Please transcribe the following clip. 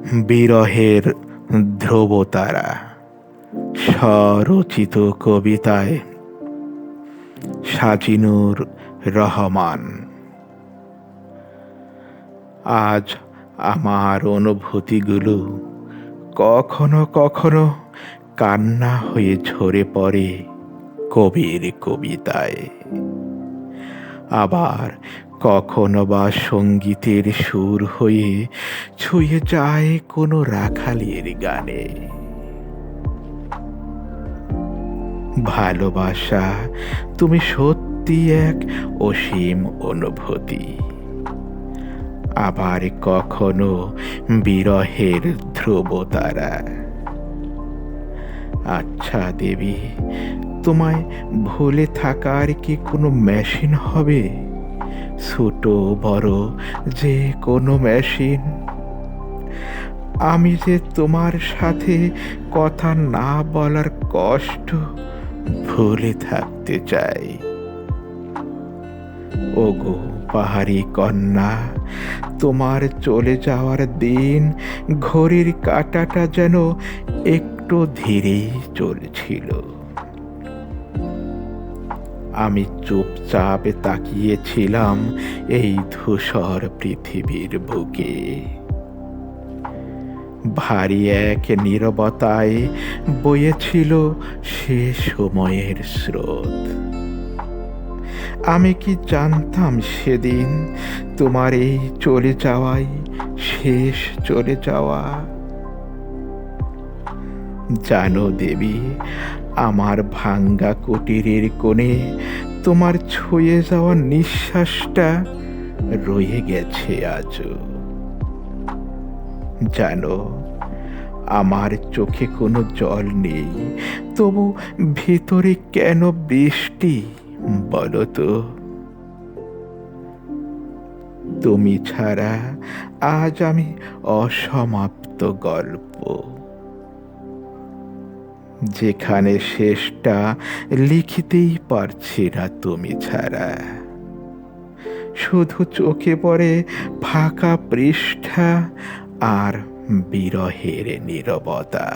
বিরহের ধ্রুবতারা স্বরচিত কবিতায় সাজিনুর রহমান। আজ আমার অনুভূতিগুলো কখনো কখনো কান্না হয়ে ঝরে পড়ে কবির কবিতায়, আবার কখনো বা সঙ্গীতের সুর হয়ে ছুঁয়ে যায় কোনো রাখালের গানে। ভালোবাসা তুমি সত্যি এক অসীম অনুভূতি, আবার কখনো বিরহের ধ্রুবতারা। আচ্ছা দেবী, তোমায় ভুলে থাকার কি কোনো মেশিন হবে? ছোট বড় যে কোনো মেশিন। আমি যে তোমার সাথে কথা না বলার কষ্ট ভুলে থাকতে চাই। ওগো পাহাড়ি কন্যা, তোমার চলে যাওয়ার দিন ঘড়ির কাঁটাটা যেন একটু ধীরেই চলছিল। আমি চুপচাপ তাকিয়েছিলাম এই ধূসর পৃথিবীর বুকে। ভারী এক নীরবতায় বয়েছিল সে সময়ের স্রোত। আমি কি জানতাম সেদিন তোমার এই চলে যাওয়াই শেষ চলে যাওয়া? জানো দেবী, আমার ভাঙ্গা কুটিরের কোণে তোমার ছুঁয়ে যাওয়া নিঃশ্বাসটা রয়ে গেছে আজও। জানো, আমার চোখে কোনো জল নেই, তবু ভিতরে কেন বৃষ্টি বলো তো? তুমি ছাড়া আজ আমি অসমাপ্ত গল্প, যেখানে শেষটা লিখিতেই পারছি না তুমি ছাড়া। শুধু চোখে পড়ে ফাঁকা পৃষ্ঠা আর বিরহের নীরবতা।